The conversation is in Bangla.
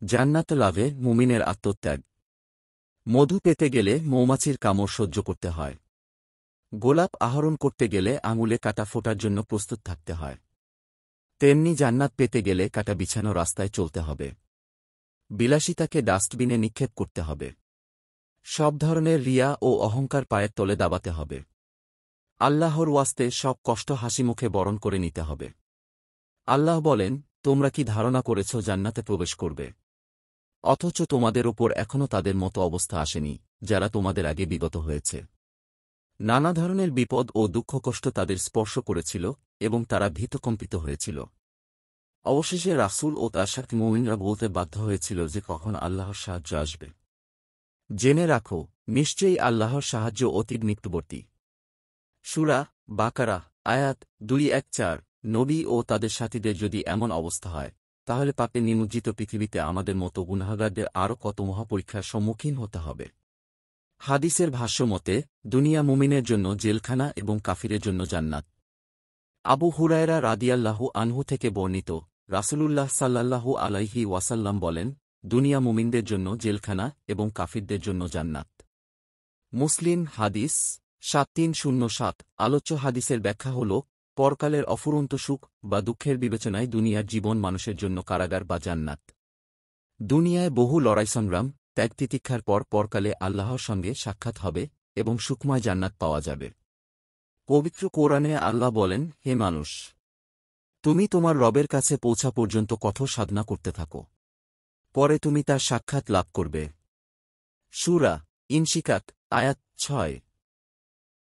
জান্নাত লাভে মুমিনের আত্মত্যাগ। মধু পেতে গেলে মৌমাছির কামড় সহ্য করতে হয়। গোলাপ আহরণ করতে গেলে আঙুলে কাটা ফোটার জন্য প্রস্তুত থাকতে হয়। তেমনি জান্নাত পেতে গেলে কাটা বিছানো রাস্তায় চলতে হবে। বিলাসিতাকে ডাস্টবিনে নিক্ষেপ করতে হবে। সব ধরনের রিয়া ও অহংকার পায়ের তলে দাবাতে হবে। আল্লাহর ওয়াস্তে সব কষ্ট হাসিমুখে বরণ করে নিতে হবে। আল্লাহ বলেন, তোমরা কি ধারণা করেছ জান্নাতে প্রবেশ করবে, অথচ তোমাদের ওপর এখনও তাদের মতো অবস্থা আসেনি যারা তোমাদের আগে বিগত হয়েছে। নানা ধরনের বিপদ ও দুঃখকষ্ট তাদের স্পর্শ করেছিল এবং তারা ভীতকম্পিত হয়েছিল। অবশেষে রাসূল ও তার সাথে মুমিনরা বলতে বাধ্য হয়েছিল যে কখন আল্লাহর সাহায্য আসবে। জেনে রাখো, নিশ্চয়ই আল্লাহর সাহায্য অতি নিকটবর্তী। সূরা বাকারা আয়াত 214। নবী ও তাদের সাথীদের যদি এমন অবস্থা হয়, তাহলে পাপে নিমজ্জিত পৃথিবীতে আমাদের মতো গুনাহগারদের আরও কত মহাপরীক্ষার সম্মুখীন হতে হবে। হাদিসের ভাষ্য মতে, দুনিয়া মুমিনের জন্য জেলখানা এবং কাফিরের জন্য জান্নাত। আবু হুরায়রা রাদিয়াল্লাহু আনহু থেকে বর্ণিত, রাসূলুল্লাহ সাল্লাল্লাহু আলাইহি ওয়াসাল্লাম বলেন, দুনিয়া মুমিনদের জন্য জেলখানা এবং কাফিরদের জন্য জান্নাত। মুসলিম হাদিস 7307। আলোচ্য হাদিসের ব্যাখ্যা হল, পরকালের অফুরন্ত সুখ বা দুঃখের বিবেচনায় দুনিয়ার জীবন মানুষের জন্য কারাগার বা জান্নাত। দুনিয়ায় বহু লড়াই সংগ্রাম, ত্যাগ তিতিক্ষার পর পরকালে আল্লাহর সঙ্গে সাক্ষাৎ হবে এবং সুখময় জান্নাত পাওয়া যাবে। পবিত্র কোরআনে আল্লাহ বলেন, হে মানুষ, তুমি তোমার রবের কাছে পৌঁছা পর্যন্ত কঠোর সাধনা করতে থাকো, পরে তুমি তার সাক্ষাৎ লাভ করবে। সূরা ইনশিকাক আয়াত 6।